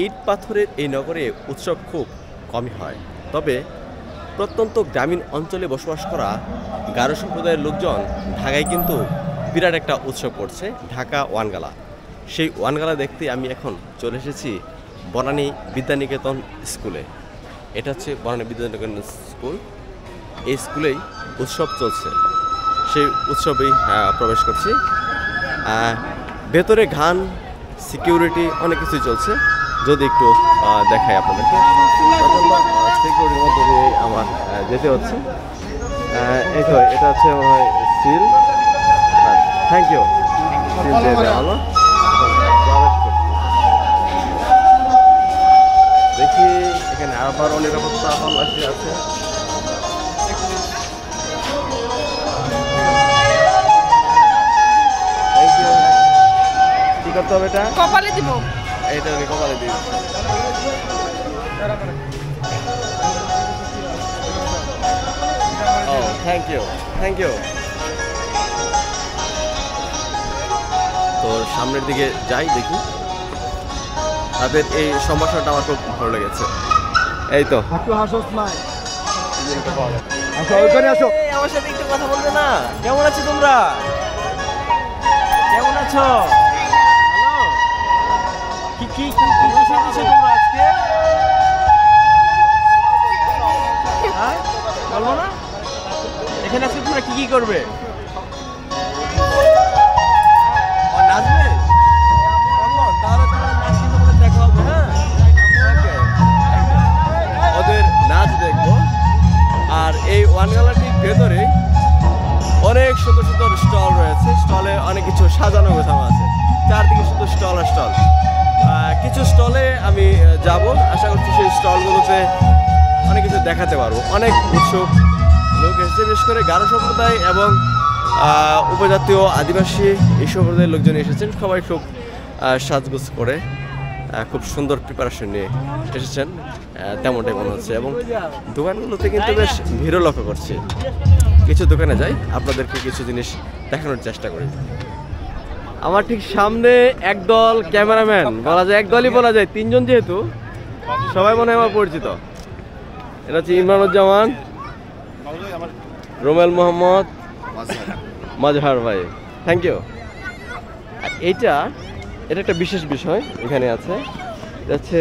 ইট পাথরের এই নগরে উৎসব খুব কমই হয়, তবে প্রত্যন্ত গ্রামীণ অঞ্চলে বসবাস করা গারো সম্প্রদায়ের লোকজন ঢাকায় কিন্তু বিরাট একটা উৎসব করছে, ঢাকা ওয়ানগালা। সেই ওয়ানগালা দেখতে আমি এখন চলে এসেছি বনানী বিদ্যানিকেতন স্কুলে। এটা হচ্ছে বনানী বিদ্যানিকেতন স্কুল। এই স্কুলেই উৎসব চলছে, সেই উৎসবেই প্রবেশ করছি। ভেতরে গান, সিকিউরিটি অনেক কিছুই চলছে, যদি একটু দেখাই আপনাদেরকে। সিকিউরিটির মধ্যে দিয়ে আমার যেতে হচ্ছে। এই তো এটা হচ্ছে মনে হয় সিল। Thank you. সিল দিয়ে দেওয়া হলো। দেখি এখানে আবারও নিরাপত্তা তল্লাশি আছে। কি করতে হবে? এটা কপালে দিব। এইটা আমি কপালে দিয়ে দিচ্ছি। ও থ্যাংক ইউ, থ্যাংক ইউ। তো সামনের দিকে যাই, দেখি। তাদের এই সম্ভাষণটা আমার খুব ভালো লেগেছে। এই তো আমার সাথে একটু কথা বলবে না? কেমন আছো তোমরা? কেমন আছো? কি কি শিখেছো তোমরা আজকে? হ্যাঁ বলবো না? এখানে আজকে তোমরা কি কি করবে? নাচবে? তাহলে তোমার নাচ কিন্তু আমাদের দেখা হবে। হ্যাঁ, ওদের নাচ দেখবো। আর এই ওয়ানগালাটির ভেতরে অনেক সুন্দর সুন্দর স্টল রয়েছে। স্টলে অনেক কিছু সাজানো গোছানো আছে, চারদিকে শুধু স্টল আর স্টল। কিছু স্টলে আমি যাব, আশা করছি সেই স্টলগুলোতে অনেক কিছু দেখাতে পারবো। অনেক উৎসুক লোক এসেছে, বিশেষ করে গারো সম্প্রদায় এবং উপজাতীয় আদিবাসী এই সম্প্রদায়ের লোকজন এসেছেন। সবাই খুব সাজগোজ করে খুব সুন্দর প্রিপারেশন নিয়ে এসেছেন, তেমনটাই মনে হচ্ছে। এবং দোকানগুলোতে কিন্তু বেশ ভিড়ও লক্ষ্য করছি। কিছু দোকানে যাই, আপনাদেরকে কিছু জিনিস দেখানোর চেষ্টা করি। আমার ঠিক সামনে একদল ক্যামেরাম্যান, বলা যায় একদলই বলা যায়, তিনজন যেহেতু সবাই মনে হয় আমার পরিচিত। এটা হচ্ছে ইমরানুজ্জামান, রোমেল মোহাম্মদ, মাজহার ভাই, থ্যাংক ইউ। আর এটা একটা বিশেষ বিষয় এখানে আছে, এটা হচ্ছে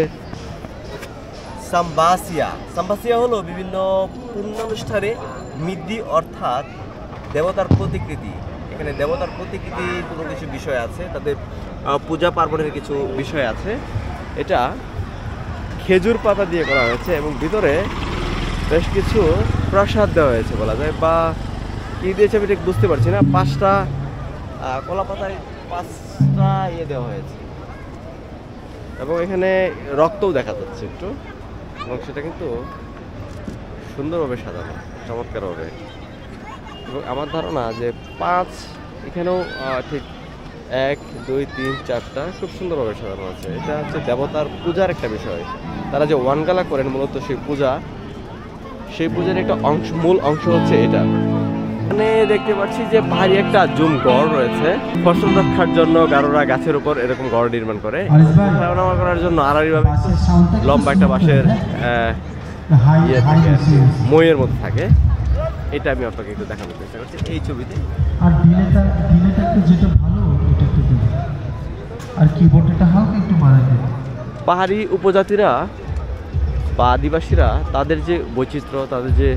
সাম্বাসিয়া। সাম্বাসিয়া হলো বিভিন্ন পুণ্যানুষ্ঠানে মিদ্দি অর্থাৎ দেবতার প্রতিকৃতি। এখানে দেবতার প্রতিকৃতি কোনো কিছু বিষয় আছে, তাদের পূজা পার্বণের কিছু বিষয় আছে। এটা খেজুর পাতা দিয়ে করা হয়েছে এবং ভিতরে বেশ কিছু প্রসাদ দেওয়া হয়েছে বলা যায়, বা কী দিয়েছে আমি ঠিক বুঝতে পারছি না। 5টা কলা পাতায় 5টা দেওয়া হয়েছে এবং এখানে রক্তও দেখা যাচ্ছে একটু, এবং সেটা কিন্তু সুন্দরভাবে সাজানো, চমৎকারভাবে। এবং আমার ধারণা যে 5 এখানেও ঠিক 1 2 3 4টা খুব সুন্দরভাবে সাজানো আছে। এটা হচ্ছে দেবতার পূজার একটা বিষয়। তারা যে ওয়ানগালা করেন মূলত সেই পূজার একটা অংশ, মূল অংশ হচ্ছে এটা। এখানে দেখতে পাচ্ছি যে ভারী একটা জুম গড় রয়েছে। ফসল রক্ষার জন্য গারোরা গাছের উপর এরকম গড় নির্মাণ করে, খাওয়া করার জন্য আড়াআড়িভাবে লম্বা একটা বাঁশের থাকে, মইয়ের মধ্যে থাকে। এটা আমি আপনাকে একটু দেখানোর চেষ্টা করছি এই ছবিতে। আর ডিলেটা একটু যেটা ভালো এটা একটু দিন, আর কিবোর্ডটা হালকা একটু বাড়াই দিন। পাহাড়ি উপজাতিরা বা আদিবাসীরা তাদের যে বৈচিত্র্য, তাদের যে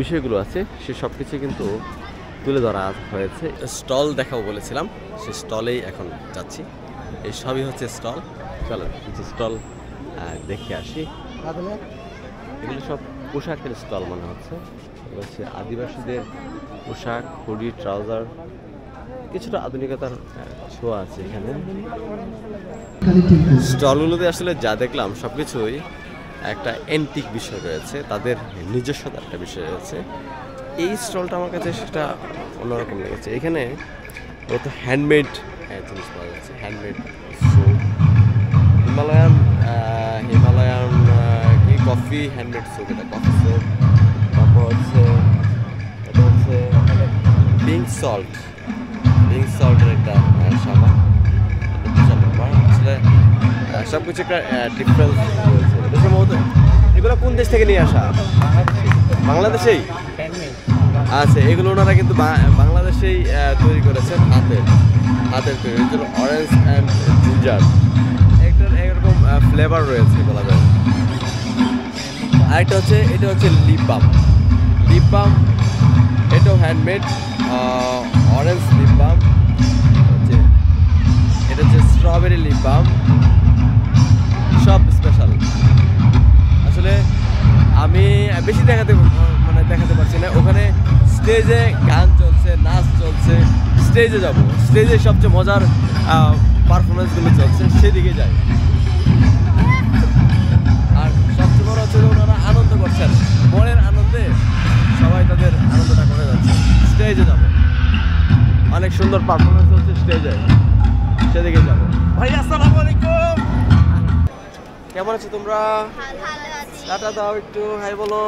বিষয়গুলো আছে সে সব কিছু কিন্তু তুলে ধরা হয়েছে। স্টল দেখাও বলেছিলাম, সে স্টলেই এখন যাচ্ছি। এই সবই হচ্ছে স্টল। চলো কিছু স্টল দেখে আসি। এগুলো সব পোশাকের স্টল মনে হচ্ছে। এগুলো হচ্ছে আদিবাসীদের পোশাক, হুডি, ট্রাউজার, কিছুটা আধুনিকতার ছোঁয়া আছে এখানে। স্টলগুলোতে আসলে যা দেখলাম সবকিছুই একটা অ্যান্টিক বিষয় রয়েছে, তাদের নিজস্বতা একটা বিষয় রয়েছে। এই স্টলটা আমার কাছে সেটা অন্যরকম লেগেছে। এখানে তো হ্যান্ডমেড জিনিস পাওয়া যাচ্ছে, হ্যান্ডমেড সোপ, হিমালয়ান কি কফি হ্যান্ডমেড সোপ, এটা কফি সোপ। তারপর হচ্ছে এটা হচ্ছে পিঙ্ক সল্টের একটা সাবান। আসলে সব কিছু একটা ডিফারেন্স রয়েছে। এটা সম্ভবত এগুলো কোন দেশ থেকে নিয়ে আসা? বাংলাদেশেই। আচ্ছা, এগুলো ওনারা কিন্তু বাংলাদেশেই তৈরি করেছেন, হাতের তৈরি। অরেঞ্জ অ্যান্ড জিঞ্জার একটা এরকম ফ্লেভার রয়েছে বলা যায়। আরেকটা হচ্ছে, এটা হচ্ছে লিপ বাম। এটাও হ্যান্ডমেড, অরেঞ্জ লিপ বাম হচ্ছে, এটা হচ্ছে স্ট্রবেরি লিপ বাম, সব স্পেশাল। আসলে আমি বেশি দেখাতে পারছি না। ওখানে স্টেজে গান চলছে, নাচ চলছে, স্টেজে যাব, স্টেজে সবচেয়ে মজার পারফরমেন্সগুলো চলছে, সেদিকে যাই। আর সবচেয়ে বড় হচ্ছে ওনারা আনন্দ করছেন, মনের আনন্দে সবাই তাদের আনন্দটা করে যাচ্ছে। স্টেজে যাব, অনেক সুন্দর পারফরমেন্স হচ্ছে স্টেজে, সেদিকে যাব। ভাই আসসালামু আলাইকুম, কেমন আছো তোমরা? টাটা দাও, একটু হাই বলো।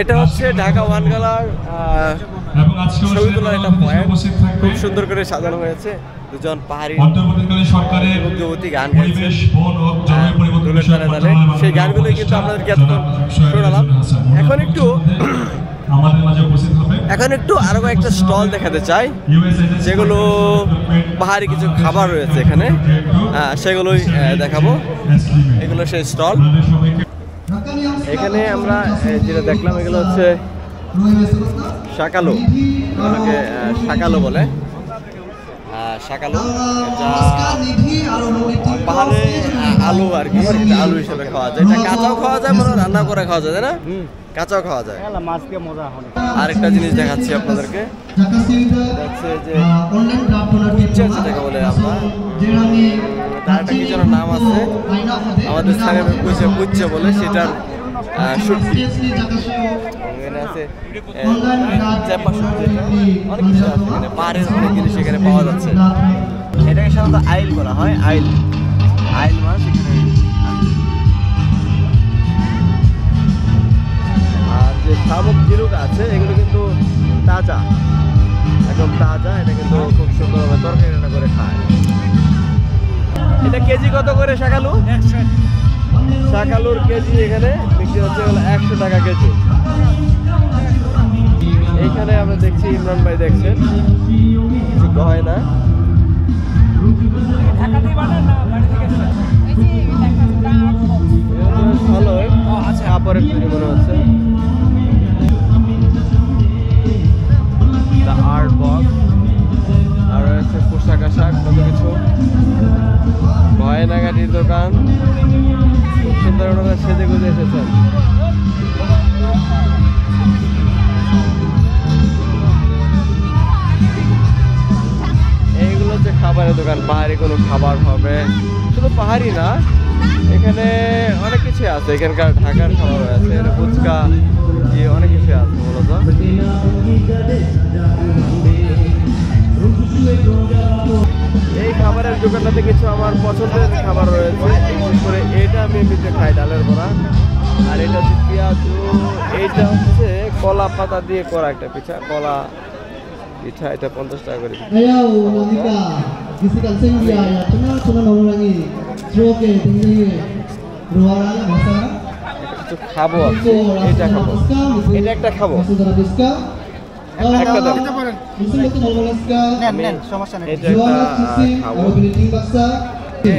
এটা হচ্ছে ঢাকা ওয়ানগালার ছবি তোলার একটা পয়েন্ট, খুব সুন্দর করে সাজানো হয়েছে। দুজন পাহাড়ি মধ্যবর্তী গান গাইছে দোলের তালে তালে, সেই গানগুলোই কিন্তু আপনাদেরকে এতক্ষণ শোনালাম। এখন একটু আরো একটা স্টল দেখাতে চাই, যেগুলো পাহাড়ি কিছু খাবার রয়েছে এখানে, সেগুলোই দেখাবো। এগুলো সেই স্টল। এখানে আমরা যেটা দেখলাম, এগুলো হচ্ছে শাকালো, এগুলোকে শাকালো বলে। শাকালো এটা পাহাড়ে আলু আর কি, এটা আলু হিসেবে খাওয়া যায়। এটা কাঁচাও খাওয়া যায়, মানে রান্না করে খাওয়া যায়, তাই না? কাঁচাও খাওয়া যায়। আরেকটা জিনিস দেখাচ্ছি আপনাদেরকে, হচ্ছে যে কুচ্চা, যেটাকে বলে আমরা, তার একটা কি যেন নাম আছে, আমাদের স্থানীয় কুচ্চা বলে, সেটার শুটকি এখানে আছে, চাপা শুটকি, অনেক কিছু আছে এখানে, পাহাড়ের অনেক জিনিস এখানে পাওয়া যাচ্ছে। এটাকে সাধারণত আইল বলা হয়, আইল মাছ এখানে। আর যে শামুক ঝিনুক আছে এগুলো কিন্তু তাজা, একদম তাজা। এটা কিন্তু খুব সুন্দরভাবে তরকারি রান্না করে খায়। এটা কেজি কত করে শাকালু? শাকালুর কেজি এখানে বিক্রি হচ্ছে হলো 100 টাকা কেজি। এইখানে আমরা দেখছি ইমরান ভাই দেখছেন কিছু গয়না। ভালোই কাপড়ের তৈরি মনে হচ্ছে। আর্ট বক্স আর রয়েছে পোশাক আশাক, কত কিছু গয়নাগাটির দোকান। খুব সুন্দর ওনারা সেজে গুজে এসেছেন। এইগুলো হচ্ছে খাবারের দোকান। পাহাড়ি কোনো খাবার হবে, শুধু পাহাড়ি না, এখানে অনেক কিছু আছে। এখানকার ঢাকার খাবার আছে, ফুচকা, অনেক কিছু আছে মূলত। এই খাবারের দোকানটাতে কিছু আমার পছন্দের খাবার রয়েছে। বিশেষ করে এটা আমি এমনিতে খাই, ডালের বড়া। আর এটা হচ্ছে পেঁয়াজু, এইটা হচ্ছে কলা পাতা দিয়ে করা একটা পিঠা, কলা পিঠা। এটা 50 টাকা করে। কিছু খাবো, এটা খাবো, এটা একটা খাবো, একটা দাও।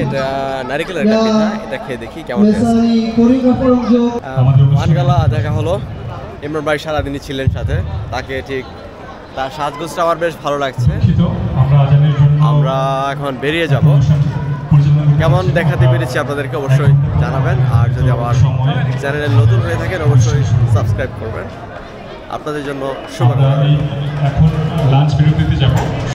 এটা নারিকেলের একটা পিঠা, এটা খেয়ে দেখি কেমন। ওয়ানগালা দেখা হলো। ইমরান ভাই সারাদিনই ছিলেন সাথে, তাকে ঠিক তার সাজগোজটা আমার বেশ ভালো লাগছে। আমরা এখন বেরিয়ে যাব। কেমন দেখাতে পেরেছি আপনাদেরকে অবশ্যই জানাবেন। আর যদি আমার চ্যানেলে নতুন হয়ে থাকেন অবশ্যই সাবস্ক্রাইব করবেন। আপনাদের জন্য শুভকামনা।